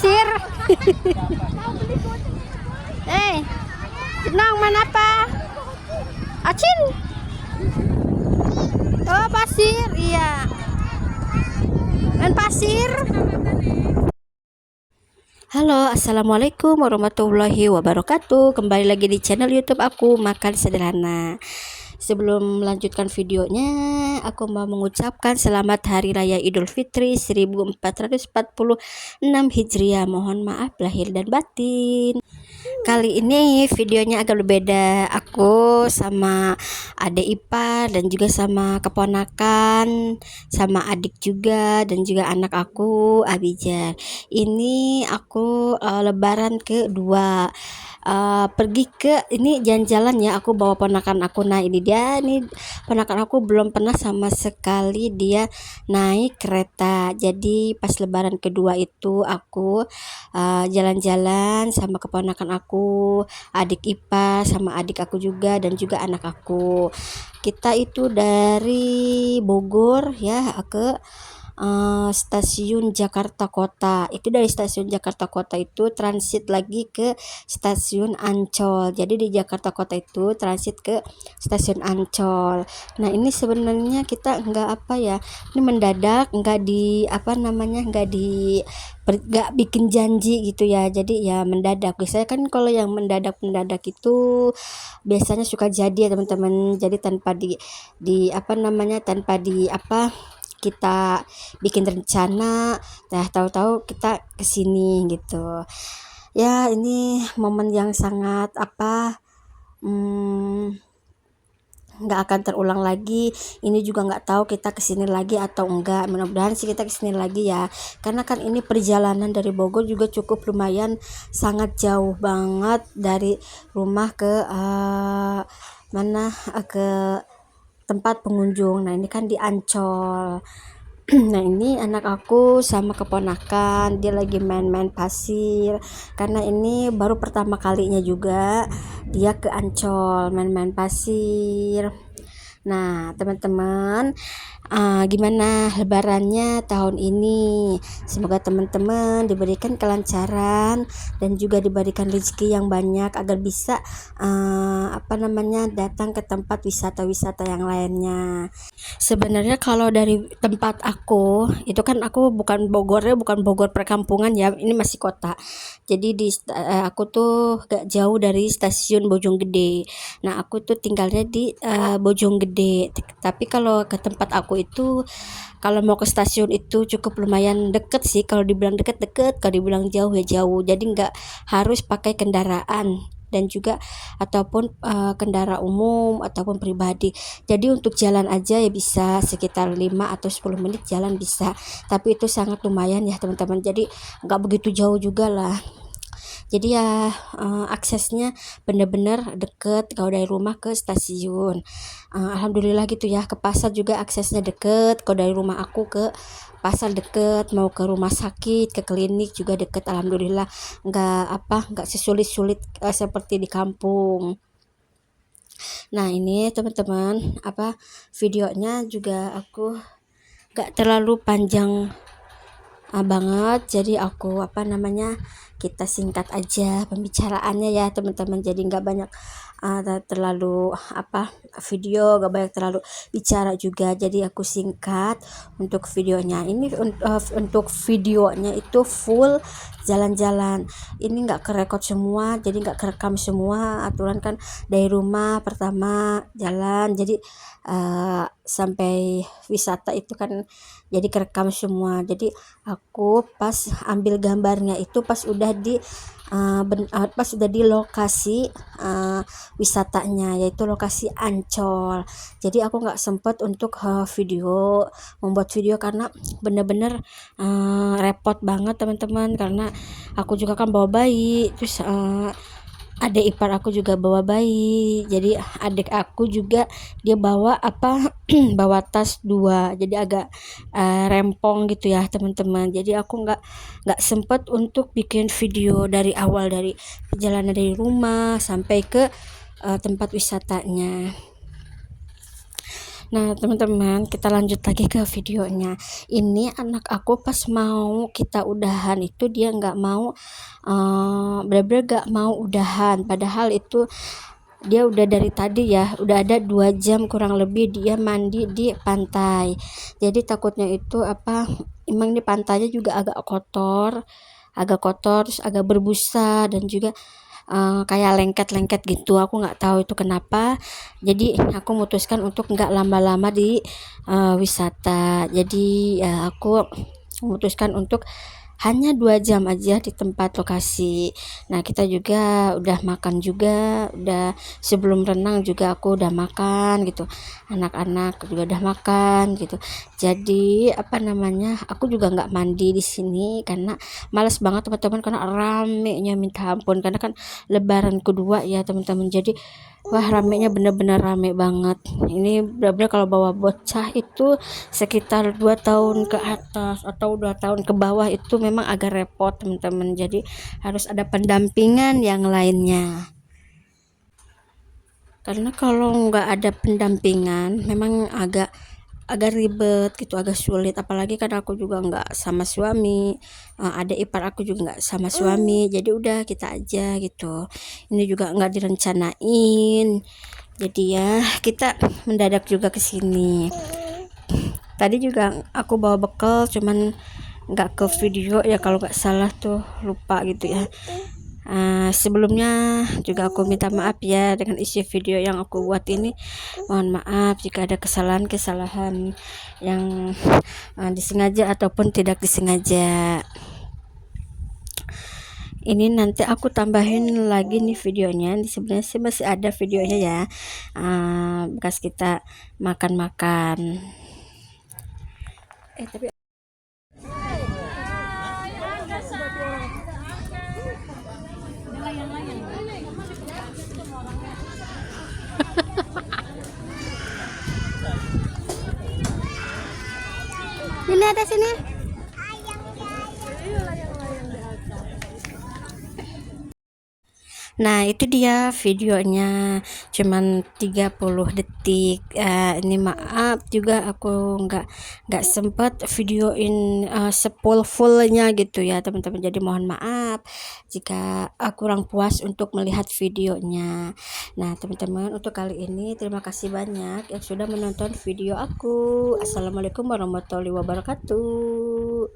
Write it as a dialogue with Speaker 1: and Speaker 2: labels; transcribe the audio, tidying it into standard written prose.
Speaker 1: pasir. Senang main apa? Acin. Oh, pasir. Iya. Main pasir. Halo, assalamualaikum warahmatullahi wabarakatuh. Kembali lagi di channel YouTube aku, Makan Sederhana. Sebelum melanjutkan videonya, aku mau mengucapkan selamat Hari Raya Idul Fitri 1446 Hijriah. Mohon maaf lahir dan batin. Kali ini videonya agak berbeda. Aku sama adik ipar dan juga sama keponakan, sama adik juga dan juga anak aku Abijar. Ini aku lebaran kedua. Pergi ke ini jalan-jalan ya, aku bawa ponakan aku. Nah ini dia nih, ponakan aku belum pernah sama sekali dia naik kereta. Jadi pas lebaran kedua itu aku jalan-jalan sama keponakan aku, adik ipar sama adik aku juga dan juga anak aku. Kita itu dari Bogor ya ke stasiun Jakarta Kota. Itu dari stasiun Jakarta Kota itu transit lagi ke stasiun Ancol. Jadi di Jakarta Kota itu transit ke stasiun Ancol. Nah ini sebenarnya kita nggak apa ya, ini mendadak, nggak di apa namanya, nggak bikin janji gitu ya. Jadi ya mendadak. Biasanya kan kalau yang mendadak itu biasanya suka jadi ya teman-teman. Jadi tanpa di apa namanya, tanpa di apa, kita bikin rencana, nah tahu-tahu kita kesini gitu ya. Ini momen yang sangat apa, nggak akan terulang lagi. Ini juga nggak tahu kita kesini lagi atau enggak. Mudah-mudahan sih kita kesini lagi ya, karena kan ini perjalanan dari Bogor juga cukup lumayan, sangat jauh banget dari rumah ke mana, ke tempat pengunjung. Nah ini kan di Ancol. Nah ini anak aku sama keponakan dia lagi main-main pasir, karena ini baru pertama kalinya juga dia ke Ancol main-main pasir. Nah teman-teman, gimana lebarannya tahun ini? Semoga teman-teman diberikan kelancaran dan juga diberikan rezeki yang banyak agar bisa apa namanya, datang ke tempat wisata-wisata yang lainnya. Sebenarnya kalau dari tempat aku itu kan, aku bukan Bogornya, bukan Bogor perkampungan ya, ini masih kota. Jadi aku tuh gak jauh dari stasiun Bojonggede. Nah aku tuh tinggalnya di Bojonggede. Tapi kalau ke tempat aku itu, kalau mau ke stasiun itu cukup lumayan deket sih. Kalau dibilang deket, kalau dibilang jauh ya jauh. Jadi nggak harus pakai kendaraan dan juga ataupun kendaraan umum ataupun pribadi. Jadi untuk jalan aja ya bisa sekitar 5 atau 10 menit jalan bisa. Tapi itu sangat lumayan ya teman-teman. Jadi nggak begitu jauh juga lah. Jadi ya aksesnya bener-bener deket kalau dari rumah ke stasiun. Alhamdulillah gitu ya. Ke pasar juga aksesnya deket. Kalau dari rumah aku ke pasar deket, mau ke rumah sakit, ke klinik juga deket. Alhamdulillah, nggak sesulit-sulit seperti di kampung. Nah ini teman-teman, apa, videonya juga aku nggak terlalu panjang banget. Jadi aku apa namanya, kita singkat aja pembicaraannya ya teman-teman. Jadi nggak banyak terlalu apa video, nggak banyak terlalu bicara juga. Jadi aku singkat untuk videonya. Ini untuk videonya itu full jalan-jalan. Ini nggak kerekod semua, jadi nggak kerekam semua. Aturan kan dari rumah pertama jalan, jadi sampai wisata itu kan jadi kerekam semua. Jadi aku pas ambil gambarnya itu pas udah di lokasi wisatanya, yaitu lokasi Ancol. Jadi aku nggak sempet untuk membuat video karena bener-bener repot banget teman-teman, karena aku juga kan bawa bayi, terus adik ipar aku juga bawa bayi. Jadi adik aku juga dia bawa apa bawa tas 2, jadi agak rempong gitu ya teman-teman. Jadi aku nggak sempet untuk bikin video dari awal, dari perjalanan dari rumah sampai ke tempat wisatanya. Nah, teman-teman, kita lanjut lagi ke videonya. Ini anak aku pas mau kita udahan itu dia nggak mau, bener-bener nggak mau udahan. Padahal itu dia udah dari tadi ya, udah ada 2 jam kurang lebih dia mandi di pantai. Jadi takutnya itu apa, emang ini pantainya juga agak kotor, terus agak berbusa dan juga kayak lengket-lengket gitu, aku nggak tahu itu kenapa. Jadi aku memutuskan untuk nggak lama-lama di wisata. Jadi ya aku memutuskan untuk hanya 2 jam aja di tempat lokasi. Nah, kita juga udah makan juga, udah sebelum renang juga aku udah makan gitu. Anak-anak juga udah makan gitu. Jadi apa namanya, aku juga nggak mandi di sini karena males banget teman-teman, karena ramenya minta ampun, karena kan lebaran kedua ya teman-teman. Jadi wah, ramenya bener-bener rame banget. Ini bener-bener kalau bawa bocah itu sekitar 2 tahun ke atas atau 2 tahun ke bawah itu memang agak repot teman-teman. Jadi harus ada pendampingan yang lainnya. Karena kalau nggak ada pendampingan memang agak agak ribet gitu, agak sulit. Apalagi kan aku juga nggak sama suami, ada ipar aku juga nggak sama suami. Jadi udah kita aja gitu. Ini juga nggak direncanain. Jadi ya kita mendadak juga ke sini. Tadi juga aku bawa bekal, cuman nggak ke video ya kalau nggak salah tuh, lupa gitu ya. Sebelumnya juga aku minta maaf ya dengan isi video yang aku buat ini. Mohon maaf jika ada kesalahan-kesalahan yang disengaja ataupun tidak disengaja. Ini nanti aku tambahin lagi nih videonya. Sebenarnya sih masih ada videonya ya, bekas kita makan-makan. Tapi ini ada sini. Nah, itu dia videonya, cuman 30 detik. Ini maaf juga aku nggak sempet videoin fullnya gitu ya teman-teman. Jadi mohon maaf jika kurang puas untuk melihat videonya. Nah, teman-teman, untuk kali ini terima kasih banyak yang sudah menonton video aku. Assalamualaikum warahmatullahi wabarakatuh.